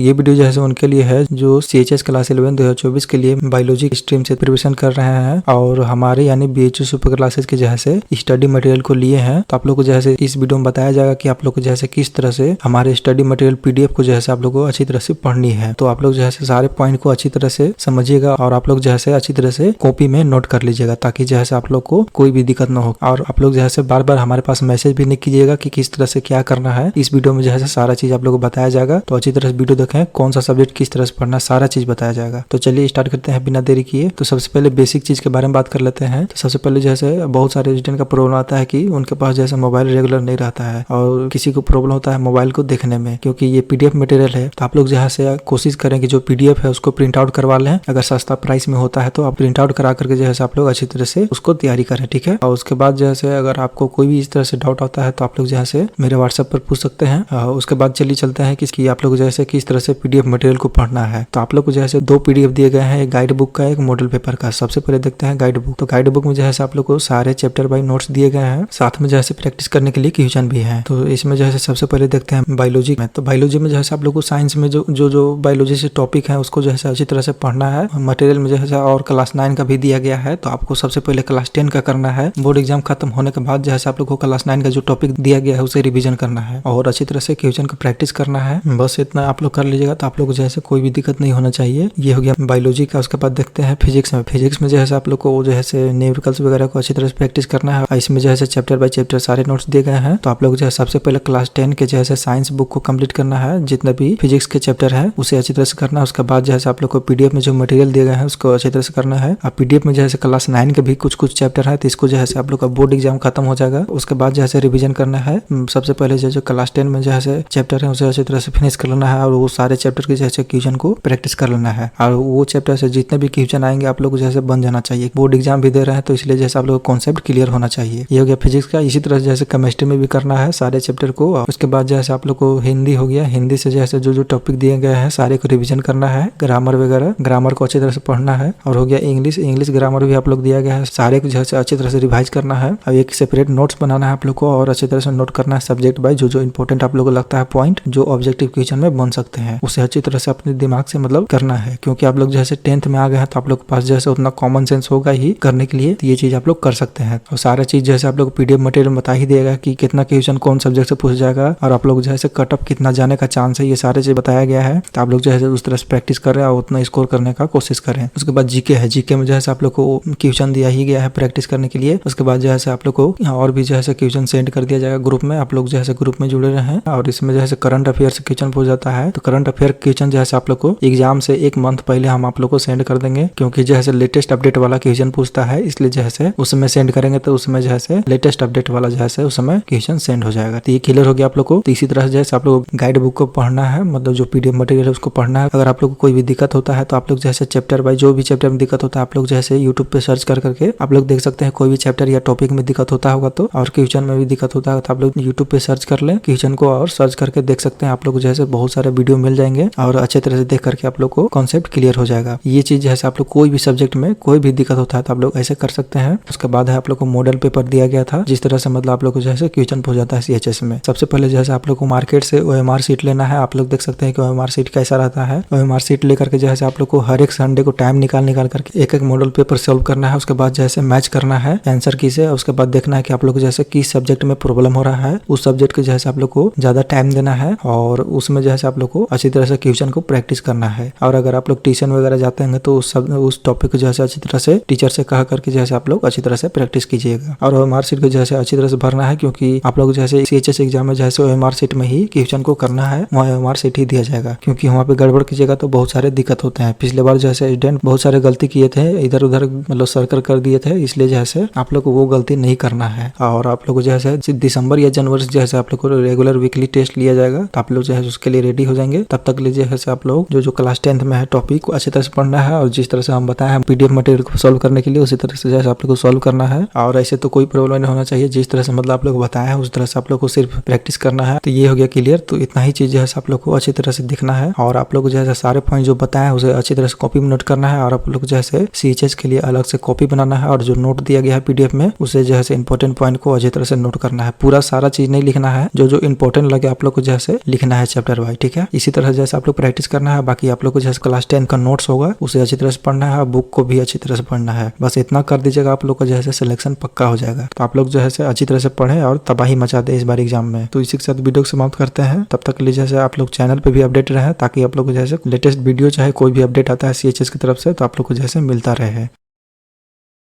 तो ये वीडियो जो है उनके लिए है जो CHS क्लास 11 2024 के लिए बायोलॉजी स्ट्रीम से प्रिपरेशन कर रहे हैं और हमारे यानी BHU सुपर क्लासेस के जैसे स्टडी मटेरियल को लिए हैं। तो आप लोग को जैसे इस वीडियो में बताया जाएगा कि आप लोग को जैसे किस तरह से हमारे स्टडी मटेरियल PDF को जैसे आप लोग को अच्छी तरह से पढ़नी है। तो आप लोग जैसे सारे पॉइंट को अच्छी तरह से समझिएगा और आप लोग जैसे अच्छी तरह से कॉपी में नोट कर लीजिएगा ताकि जैसे आप लोग को कोई भी दिक्कत ना हो। और आप लोग जैसे बार बार हमारे पास मैसेज भी नहीं कीजिएगा कि किस तरह से क्या करना है। इस वीडियो में जैसे सारा चीज आप लोग को बताया जाएगा। तो अच्छी तरह से वीडियो देखें, कौन सा सब्जेक्ट किस तरह से पढ़ना, सारा चीज बताया जाएगा। तो चलिए स्टार्ट करते हैं बिना देरी किए। तो सबसे पहले बेसिक चीज के बारे में बात कर लेते हैं। तो सबसे पहले जैसे बहुत सारे स्टूडेंट का प्रॉब्लम आता है कि उनके पास जैसे मोबाइल रेगुलर नहीं रहता है और किसी को प्रॉब्लम होता है मोबाइल को देखने में, क्योंकि ये PDF मटेरियल है। तो आप लोग जहाँ से कोशिश करें कि जो PDF है उसको प्रिंट आउट करवा लें। अगर सस्ता प्राइस में होता है तो आप प्रिंट आउट करा करके जैसे आप लोग अच्छी तरह से उसको तैयारी करें, ठीक है। और उसके बाद जैसे अगर आपको कोई भी इस तरह से डाउट आता है तो आप लोग जहाँ से मेरे WhatsApp पर पूछ सकते हैं। उसके बाद चलिए चलते हैं कि आप लोग जैसे किस तरह से PDF मटेरियल को पढ़ना है। तो आप लोग को जैसे 2 PDF दिए गए हैं, एक गाइड बुक का, एक मॉडल पेपर का। सबसे पहले देखते हैं गाइड बुक। तो गाइड बुक में जैसे आप लोग को सारे चैप्टर बाय नोट्स दिए गए हैं, साथ में जैसे प्रैक्टिस करने के लिए क्वेश्चन भी है। तो इसमें जैसे सबसे पहले देखते हैं बायोलॉजी में। तो बायोलॉजी में जैसे आप लोग को साइंस में जो बायोलॉजी से टॉपिक है उसको जैसे अच्छी तरह से पढ़ना है। मटेरियल में जैसे और क्लास 9 का भी दिया गया है। तो आपको सबसे पहले क्लास 10 का करना है। बोर्ड एग्जाम खत्म होने के बाद जैसे आप लोग को क्लास 9 का जो टॉपिक दिया गया है उसे रिवीजन करना है और अच्छी तरह से क्वेश्चन का प्रैक्टिस करना है। बस इतना आप लोग कर लीजिएगा तो आप लोग जैसे कोई भी दिक्कत नहीं होना चाहिए। ये हो गया बायोलॉजी का। उसके बाद देखते हैं फिजिक्स में। फिजिक्स में जैसे आप लोग को जैसे न्यूमेरिकल्स वगैरह को अच्छी तरह से प्रैक्टिस करना है। इसमें जैसे चैप्टर बाय चैप्टर सारे नोट्स दिए गए हैं। तो आप लोग जैसे सबसे पहले क्लास 10 के जैसे साइंस बुक को कंप्लीट करना है। जितना भी फिजिक्स के चैप्टर है उसे अच्छी तरह से करना है। उसके बाद जैसे आप लोग को PDF में जो मटेरियल दिए गए हैं उसको अच्छी तरह से करना है। और PDF में जैसे क्लास 9 के भी कुछ चैप्टर है तो इसको जैसे आप लोग का बोर्ड एग्जाम खत्म हो जाएगा उसके बाद जैसे रिवीजन करना है। सबसे पहले जो क्लास 10 में जैसे चैप्टर है उसे अच्छी तरह से फिनिश कर लेना है और वो सारे चैप्टर के जैसे क्वेश्चन को प्रैक्टिस कर लेना है। और वो चैप्टर से जितने भी क्वेश्चन आएंगे आप लोग जैसे बन जाना चाहिए। बोर्ड एग्जाम भी दे रहे हैं तो इसलिए जैसे आप लोग को कॉन्सेप्ट क्लियर होना चाहिए। ये हो गया फिजिक्स का। इसी तरह जैसे केमिस्ट्री में भी करना है सारे चैप्टर को। और उसके बाद जैसे आप लोग को हिंदी हो गया। हिंदी से जैसे जो टॉपिक दिए गए हैं सारे को रिवीजन करना है। ग्रामर वगैरह, ग्रामर को अच्छी तरह से पढ़ना है। और हो गया इंग्लिश ग्रामर भी आप लोग दिया गया है, सारे को जैसे अच्छी तरह से रिवाइज करना है। अब एक सेपरेट नोट्स बनाना है आप लोग को और अच्छी तरह से नोट करना है सब्जेक्ट बाय जो इंपॉर्टेंट आप लोग को लगता है पॉइंट जो ऑब्जेक्टिव क्वेश्चन में बन सकते हैं उसे अच्छी तरह से अपने दिमाग से मतलब करना है। क्योंकि आप लोग जैसे 10th में आ गए हैं तो आप लोग के पास जैसे उतना कॉमन सेंस होगा ही करने के लिए। तो ये चीज आप लोग कर सकते हैं। और सारा चीज जैसे आप लोग PDF मटेरियल बता ही देगा कि कितना क्वेश्चन कौन सब्जेक्ट से पूछ जाएगा और आप लोग जैसे कट ऑफ कितना जाने का चांस है, ये सारे चीज बताया गया है। तो आप लोग जैसे उस तरह से प्रैक्टिस कर रहे हैं और उतना स्कोर करने का कोशिश करें। उसके बाद जीके है। जीके में जैसे आप लोग को क्वेश्चन दिया ही गया है प्रैक्टिस करने के लिए। उसके बाद जैसे आप लोग को और भी जैसे क्वेश्चन सेंड कर दिया जाएगा ग्रुप में। आप लोग जैसे ग्रुप में जुड़े रहें। और इसमें जैसे करंट अफेयर से क्वेश्चन पूछ जाता है तो करंट अफेयर क्वेश्चन जैसे आप लोग को एग्जाम से 1 मंथ पहले हम आप लोग को सेंड कर देंगे। क्योंकि जैसे लेटेस्ट अपडेट वाला क्वेश्चन पूछता है इसलिए जैसे उसमें सेंड करेंगे तो उसमें जैसे लेटेस्ट अपडेट वाला जैसे उस समय क्वेश्चन सेंड हो जाएगा। तो ये क्लियर हो गया आप लोग को। तो इसी तरह से जैसे आप लोग गाइड बुक को पढ़ना है, मतलब जो PDF मटेरियल है उसको पढ़ना है। अगर आप लोग को कोई भी दिक्कत होता है तो आप लोग जैसे चैप्टर बाय जो भी चैप्टर में दिक्कत होता है आप लोग जैसे यूट्यूब पे सर्च करके आप लोग देख सकते हैं। कोई भी चैप्टर या टॉपिक में दिक्कत होता होगा तो और क्वेश्चन में भी दिक्कत होता है तो आप लोग यूट्यूब पे सर्च कर लें क्वेश्चन को और सर्च करके देख सकते हैं। आप लोग जैसे बहुत सारे वीडियो मिल जाएंगे और अच्छे तरह से देख करके आप लोग को कॉन्सेप्ट क्लियर हो जाएगा। ये चीज जैसे आप लोग कोई भी सब्जेक्ट में कोई भी दिक्कत होता है तो आप लोग ऐसे कर सकते हैं। उसके बाद है आप लोग को मॉडल पेपर दिया गया था जिस तरह से मतलब आप लोग को जैसे क्वेश्चन पूछ जाता है CHS में। सबसे पहले जैसे आप लोग को मार्केट से OMR शीट लेना है। आप लोग देख सकते हैं कि OMR शीट कैसा रहता है। OMR शीट लेकर के जैसे आप लोग को हर एक संडे को टाइम निकाल करके एक मॉडल पेपर सॉल्व करना है। उसके बाद जैसे मैच करना है आंसर की से। उसके बाद देखना है कि आप लोग को जैसे किस सब्जेक्ट में प्रॉब्लम हो रहा है, उस सब्जेक्ट के जैसे आप लोग को ज्यादा टाइम देना है और उसमें जैसे आप लोग को अच्छी तरह से क्वेश्चन को प्रैक्टिस करना है। और अगर आप लोग ट्यूशन वगैरह जाते हैं तो उस टॉपिक को जैसे अच्छी तरह से टीचर से कहा करके जैसे आप लोग अच्छी तरह से प्रैक्टिस कीजिएगा। और OMR शीट को जैसे अच्छी तरह से भरना है क्योंकि आप लोग जैसे CHS एग्जाम में जैसे OMR शीट में ही क्वेश्चन को करना है, वहाँ OMR शीट ही दिया जाएगा। क्योंकि वहाँ पे गड़बड़ कीजिएगा तो बहुत सारे दिक्कत होते हैं। पिछले बार जैसे स्टूडेंट बहुत सारे गलती किए थे, इधर उधर मतलब सर्कल कर दिए थे, इसलिए जैसे आप लोग को वो गलती नहीं करना है। और आप लोग को जैसे दिसंबर या जनवरी से जैसे आप लोग को रेगुलर वीकली टेस्ट लिया जाएगा तो आप लोग जो है उसके लिए रेडी हो जाएंगे। तब तक लीजिए जैसे आप लोग जो क्लास 10th में है टॉपिक को अच्छी तरह से पढ़ना है और जिस तरह से हम बताए हैं PDF मटेरियल को सॉल्व करने के लिए उसी तरह से जैसे आप लोग को सॉल्व करना है। और ऐसे तो कोई प्रॉब्लम नहीं होना चाहिए। जिस तरह से मतलब आप लोग बताया है उस तरह से आप लोग को सिर्फ प्रैक्टिस करना है। तो ये हो गया क्लियर। तो इतना ही चीज जैसे आप लोग को अच्छी तरह से दिखना है और आप लोग जैसे सारे पॉइंट जो बताए हैं उसे अच्छी तरह से कॉपी में नोट करना है। और आप लोग जैसे CHS के लिए अलग से कॉपी बनाना है और जो नोट दिया गया है PDF में उसे जैसे इंपॉर्टेंट पॉइंट को अच्छी तरह से नोट करना है। पूरा सारा चीज नहीं लिखना है, जो इंपॉर्टेंट लगे आप लोग को जैसे लिखना है चैप्टर वाइज, ठीक है। इसी इसी तरह जैसे आप लोग प्रैक्टिस करना है। बाकी आप लोग को जैसे क्लास 10 का नोट्स होगा उसे अच्छी तरह से पढ़ना है, बुक को भी अच्छी तरह से पढ़ना है। बस इतना कर दीजिएगा, आप लोग का जैसे सिलेक्शन पक्का हो जाएगा। तो आप लोग जो है अच्छी तरह से पढ़ें और तबाही मचा दे इस बार एग्जाम में। तो इसी के साथ वीडियो को समाप्त करते हैं। तब तक के लिए जैसे आप लोग चैनल पे भी अपडेट रहे ताकि आप लोग को जैसे लेटेस्ट वीडियो चाहे कोई भी अपडेट आता है CHS की तरफ से तो आप लोग को जैसे मिलता रहे।